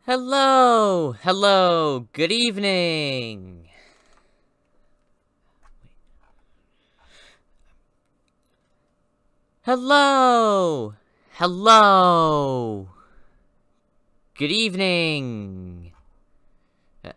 Hello, good evening. Hello, good evening. I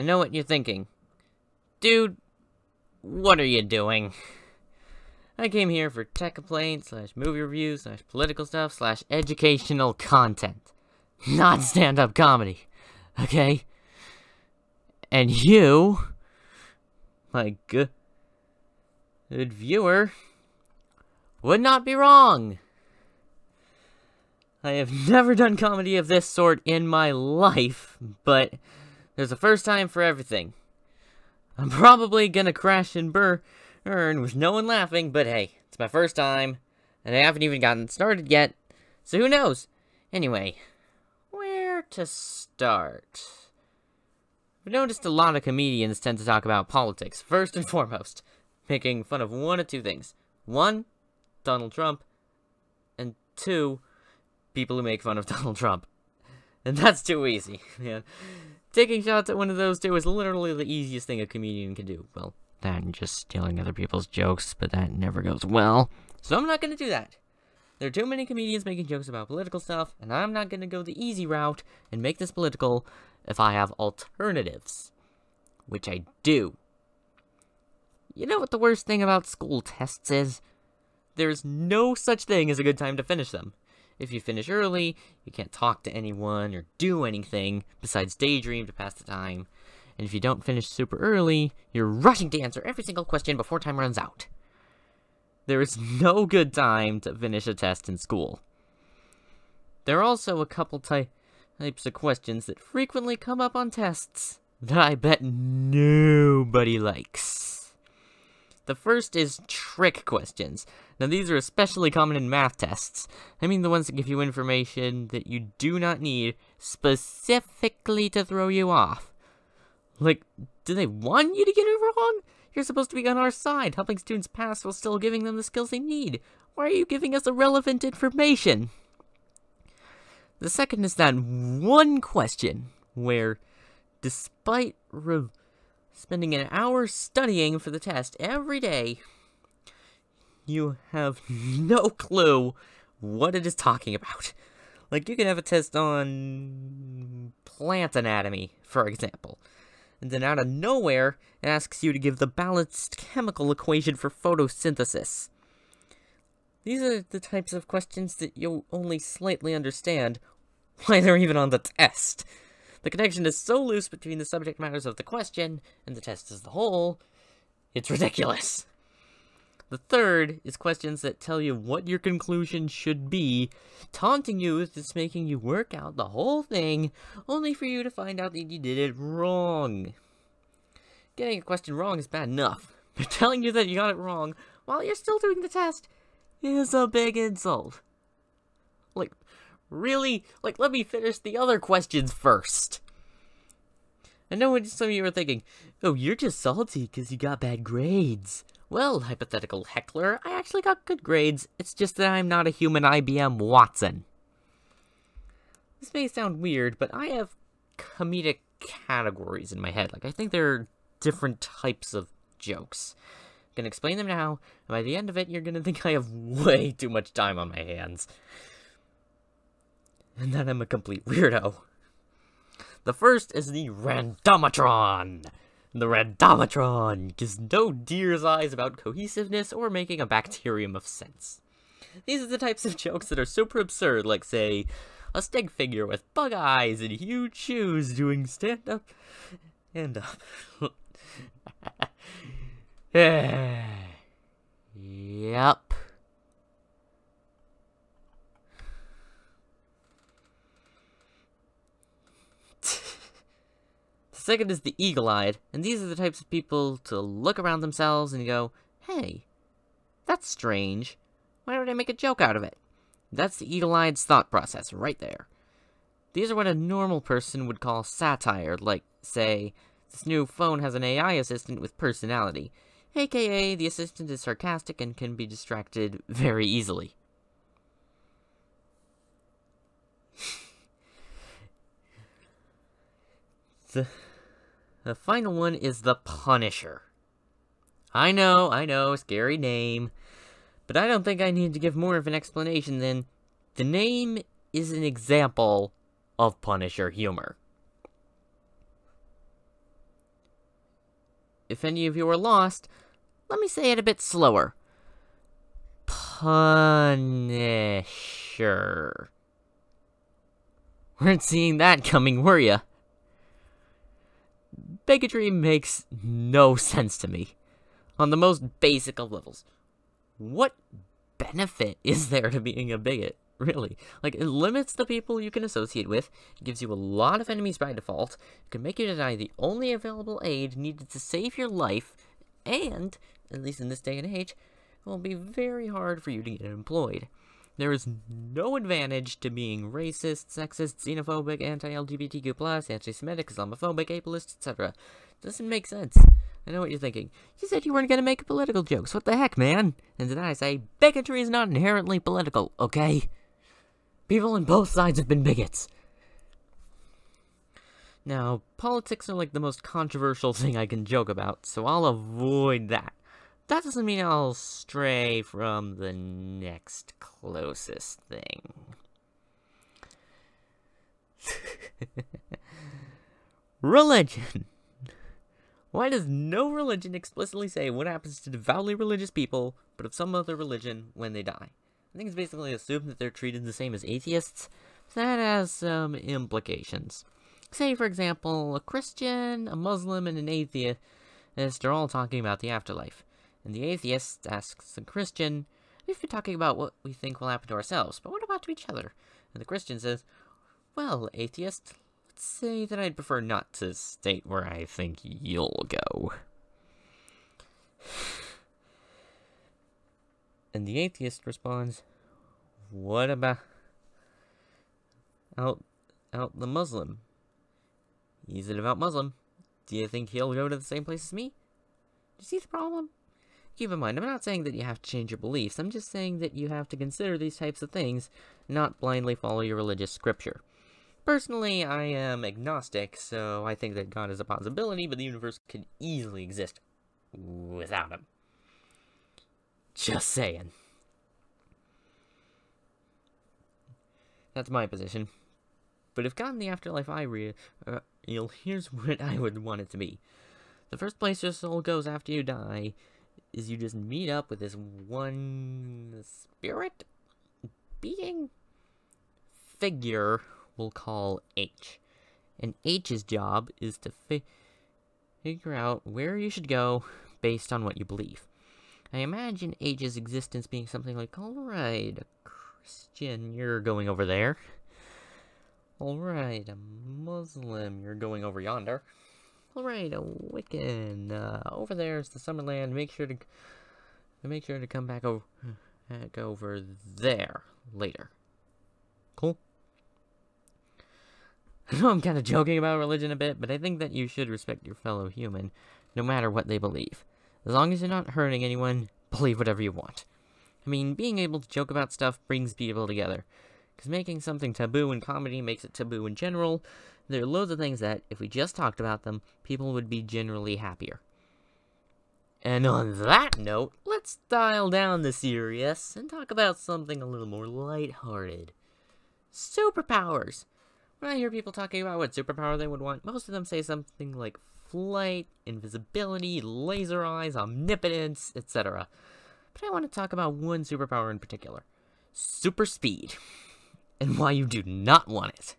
know what you're thinking. Dude, what are you doing? I came here for tech complaints, /movie reviews, /political stuff, /educational content. Not stand-up comedy. Okay? And you, my good viewer, would not be wrong. I have never done comedy of this sort in my life, but there's a first time for everything. I'm probably gonna crash and burn with no one laughing, but hey, it's my first time, and I haven't even gotten started yet, so who knows? Anyway, where to start? I've noticed a lot of comedians tend to talk about politics, first and foremost, making fun of one of two things. One, Donald Trump, and two, people who make fun of Donald Trump. And that's too easy, man. Taking shots at one of those two is literally the easiest thing a comedian can do. Well, that and just stealing other people's jokes, but that never goes well. So I'm not gonna do that. There are too many comedians making jokes about political stuff, and I'm not gonna go the easy route and make this political if I have alternatives. Which I do. You know what the worst thing about school tests is? There's no such thing as a good time to finish them. If you finish early, you can't talk to anyone or do anything besides daydream to pass the time. And if you don't finish super early, you're rushing to answer every single question before time runs out. There is no good time to finish a test in school. There are also a couple types of questions that frequently come up on tests that I bet nobody likes. The first is trick questions. Now these are especially common in math tests. I mean the ones that give you information that you do not need specifically to throw you off. Like, do they want you to get it wrong? You're supposed to be on our side, helping students pass while still giving them the skills they need. Why are you giving us irrelevant information? The second is that one question where, despite spending an hour studying for the test every day, you have no clue what it is talking about. Like, you can have a test on plant anatomy, for example, and then out of nowhere, it asks you to give the balanced chemical equation for photosynthesis. These are the types of questions that you'll only slightly understand why they're even on the test. The connection is so loose between the subject matters of the question and the test as a whole, it's ridiculous. The third is questions that tell you what your conclusion should be, taunting you with this, making you work out the whole thing, only for you to find out that you did it wrong. Getting a question wrong is bad enough, but telling you that you got it wrong while you're still doing the test is a big insult. Like, really? Like, let me finish the other questions first. I know what some of you are thinking, oh, you're just salty because you got bad grades. Well, hypothetical heckler, I actually got good grades. It's just that I'm not a human IBM Watson. This may sound weird, but I have comedic categories in my head. Like, I think there are different types of jokes. I'm gonna explain them now, and by the end of it, you're gonna think I have way too much time on my hands. And that I'm a complete weirdo. The first is the randomatron. The randomatron gives no deer's eyes about cohesiveness or making a bacterium of sense. These are the types of jokes that are super absurd, like, say, a stick figure with bug eyes and huge shoes doing stand-up and up. Yep. Second is the eagle-eyed, and these are the types of people to look around themselves and go, hey, that's strange. Why don't I make a joke out of it? That's the eagle-eyed's thought process right there. These are what a normal person would call satire, like, say, this new phone has an AI assistant with personality, aka the assistant is sarcastic and can be distracted very easily. The final one is the Punisher. I know, scary name. But I don't think I need to give more of an explanation than the name is an example of Punisher humor. If any of you are lost, let me say it a bit slower. Punisher. Weren't seeing that coming, were ya? Bigotry makes no sense to me. On the most basic of levels. What benefit is there to being a bigot, really? Like, it limits the people you can associate with, it gives you a lot of enemies by default, it can make you deny the only available aid needed to save your life, and, at least in this day and age, it will be very hard for you to get employed. There is no advantage to being racist, sexist, xenophobic, anti-LGBTQ+, anti-Semitic, Islamophobic, ableist, etc. Doesn't make sense. I know what you're thinking. You said you weren't gonna make political jokes. What the heck, man? And then I say, bigotry is not inherently political, okay? People on both sides have been bigots. Now, politics are like the most controversial thing I can joke about, so I'll avoid that. That doesn't mean I'll stray from the next closest thing. Religion. Why does no religion explicitly say what happens to devoutly religious people, but of some other religion when they die? I think it's basically assumed that they're treated the same as atheists. That has some implications. Say, for example, a Christian, a Muslim, and an atheist are all talking about the afterlife. And the atheist asks the Christian, we've been talking about what we think will happen to ourselves, but what about to each other? And the Christian says, well, atheist, let's say that I'd prefer not to state where I think you'll go. And the atheist responds, what about out the Muslim? He's a devout Muslim. Do you think he'll go to the same place as me? Do you see the problem? Keep in mind, I'm not saying that you have to change your beliefs. I'm just saying that you have to consider these types of things, not blindly follow your religious scripture. Personally, I am agnostic, so I think that God is a possibility, but the universe could easily exist without him. Just saying. That's my position. But if God in the afterlife here's what I would want it to be. The first place your soul goes after you die is you just meet up with this one spirit being figure we'll call H. And H's job is to figure out where you should go based on what you believe. I imagine H's existence being something like, alright, a Christian, you're going over there. Alright, a Muslim, you're going over yonder. Alright, a Wiccan, over there's the Summerland, make sure to come back over there later. Cool? I know I'm kind of joking about religion a bit, but I think that you should respect your fellow human, no matter what they believe. As long as you're not hurting anyone, believe whatever you want. I mean, being able to joke about stuff brings people together. Because making something taboo in comedy makes it taboo in general. There are loads of things that, if we just talked about them, people would be generally happier. And on that note, let's dial down the serious and talk about something a little more lighthearted. Superpowers. When I hear people talking about what superpower they would want, most of them say something like flight, invisibility, laser eyes, omnipotence, etc. But I want to talk about one superpower in particular. Super speed. And why you do not want it.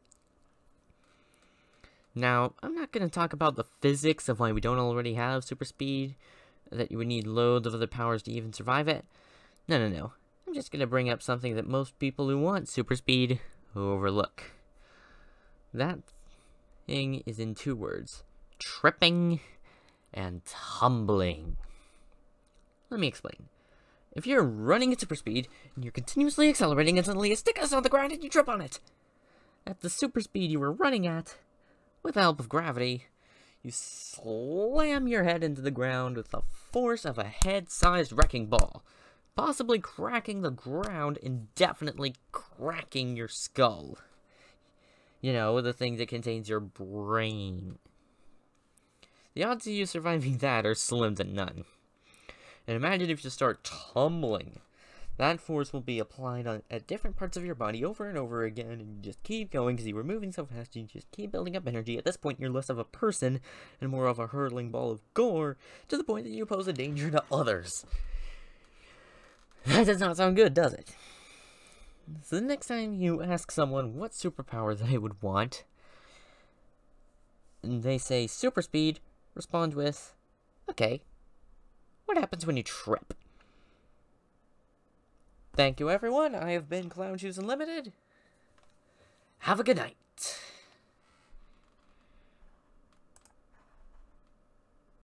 Now, I'm not going to talk about the physics of why we don't already have super speed, that you would need loads of other powers to even survive it. No. I'm just going to bring up something that most people who want super speed overlook. That thing is in two words. Tripping and tumbling. Let me explain. If you're running at super speed, and you're continuously accelerating and suddenly a stick is on the ground and you trip on it. At the super speed you were running at, with the help of gravity, you slam your head into the ground with the force of a head-sized wrecking ball, possibly cracking the ground and definitely cracking your skull. You know, the thing that contains your brain. The odds of you surviving that are slim to none. And imagine if you start tumbling. That force will be applied at different parts of your body over and over again, and you just keep going because you were moving so fast, you just keep building up energy. At this point, you're less of a person and more of a hurtling ball of gore, to the point that you pose a danger to others. That does not sound good, does it? So the next time you ask someone what superpower they would want, and they say super speed, respond with, okay, what happens when you trip? Thank you, everyone. I have been Clownshoes Unlimited. Have a good night.